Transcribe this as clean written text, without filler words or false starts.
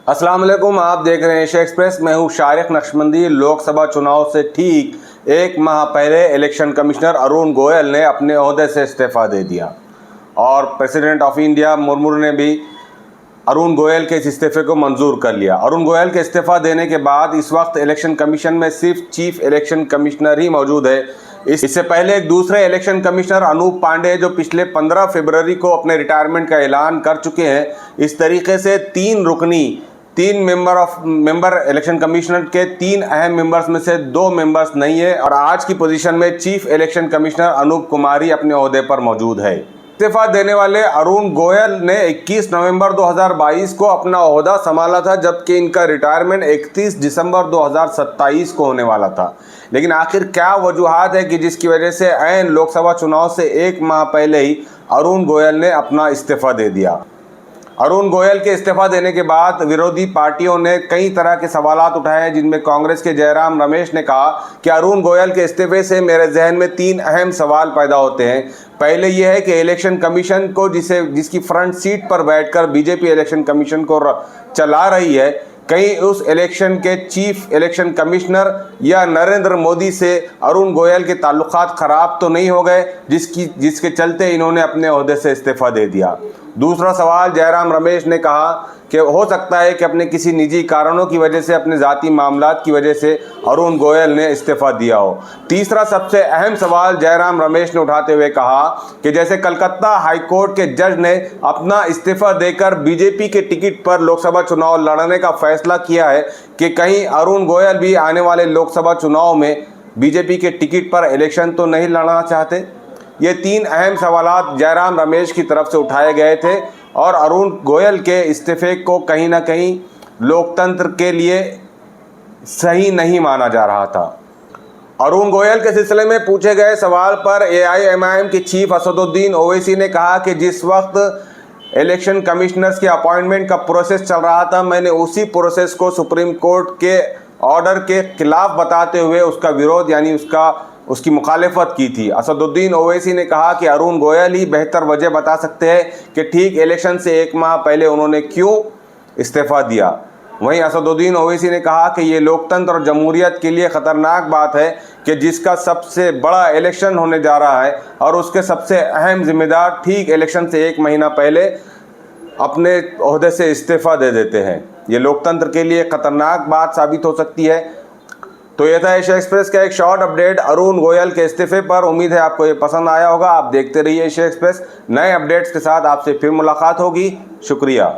अस्सलाम वालेकुम, आप देख रहे हैं एशिया एक्सप्रेस। मैं हूं शारिक नक्शबंदी। लोकसभा चुनाव से ठीक एक माह पहले इलेक्शन कमिश्नर अरुण गोयल ने अपने ओहदे से इस्तीफ़ा दे दिया और प्रेसिडेंट ऑफ इंडिया मुर्मू ने भी अरुण गोयल के इस इस्तीफ़े को मंजूर कर लिया। अरुण गोयल के इस्तीफ़ा देने के बाद इस वक्त इलेक्शन कमीशन में सिर्फ चीफ इलेक्शन कमिश्नर ही मौजूद है। इससे पहले एक दूसरे इलेक्शन कमिश्नर अनूप पांडे जो पिछले 15 फरवरी को अपने रिटायरमेंट का ऐलान कर चुके हैं। इस तरीके से तीन मेंबर इलेक्शन कमिश्नर के 3 अहम मेंबर्स में से 2 मेंबर्स नहीं है और आज की पोजीशन में chief election commissioner Anup Kumar ही अपने ओहदे पर मौजूद है। इस्तीफा देने वाले अरुण गोयल ने 21 नवंबर 2022 को अपना ओहदा संभाला था, जबकि इनका रिटायरमेंट 31 दिसंबर 2027 को होने वाला था। लेकिन आखिर क्या वजूहात है कि जिसकी वजह से ऐन लोकसभा चुनाव से एक माह पहले ही अरुण गोयल ने अपना इस्तीफा दे दिया। अरुण गोयल के इस्तीफा देने के बाद विरोधी पार्टियों ने कई तरह के सवालात उठाए, जिनमें कांग्रेस के जयराम रमेश ने कहा कि अरुण गोयल के इस्तीफे से मेरे जहन में 3 अहम सवाल पैदा होते हैं। पहले यह है कि इलेक्शन कमीशन को जिसकी फ्रंट सीट पर बैठकर बीजेपी इलेक्शन कमीशन को चला रही है, कहीं उस इलेक्शन के चीफ इलेक्शन कमिश्नर या नरेंद्र मोदी से अरुण गोयल के ताल्लुकात ख़राब तो नहीं हो गए जिसके चलते इन्होंने अपने ओहदे से इस्तीफा दे दिया। दूसरा सवाल, जयराम रमेश ने कहा कि हो सकता है कि अपने किसी निजी कारणों की वजह से, अपने ज़ाती मामलात की वजह से अरुण गोयल ने इस्तीफा दिया हो। तीसरा सबसे अहम सवाल जयराम रमेश ने उठाते हुए कहा कि जैसे कलकत्ता हाई कोर्ट के जज ने अपना इस्तीफा देकर बीजेपी के टिकट पर लोकसभा चुनाव लड़ने का फैसला किया है, कि कहीं अरुण गोयल भी आने वाले लोकसभा चुनाव में बीजेपी के टिकट पर इलेक्शन तो नहीं लड़ना चाहते। ये 3 अहम सवालात जयराम रमेश की तरफ से उठाए गए थे और अरुण गोयल के इस्तीफे को कहीं ना कहीं लोकतंत्र के लिए सही नहीं माना जा रहा था। अरुण गोयल के सिलसिले में पूछे गए सवाल पर AIMIM के चीफ असदुद्दीन ओवैसी ने कहा कि जिस वक्त इलेक्शन कमिश्नर्स के अपॉइंटमेंट का प्रोसेस चल रहा था, मैंने उसी प्रोसेस को सुप्रीम कोर्ट के ऑर्डर के खिलाफ बताते हुए उसका विरोध यानी उसकी मुखालिफत की थी। असदुद्दीन ओवैसी ने कहा कि अरुण गोयल ही बेहतर वजह बता सकते हैं कि ठीक इलेक्शन से एक माह पहले उन्होंने क्यों इस्तीफा दिया। वहीं असदुद्दीन ओवैसी ने कहा कि ये लोकतंत्र और जमहूरियत के लिए ख़तरनाक बात है कि जिसका सबसे बड़ा इलेक्शन होने जा रहा है और उसके सबसे अहम जिम्मेदार ठीक इलेक्शन से एक महीना पहले अपने ओहदे से इस्तीफ़ा दे देते हैं। ये लोकतंत्र के लिए ख़तरनाक बात साबित हो सकती है। तो ये था एशिया एक्सप्रेस का एक शॉर्ट अपडेट अरुण गोयल के इस्तीफे पर। उम्मीद है आपको ये पसंद आया होगा। आप देखते रहिए एशिया एक्सप्रेस। नए अपडेट्स के साथ आपसे फिर मुलाकात होगी। शुक्रिया।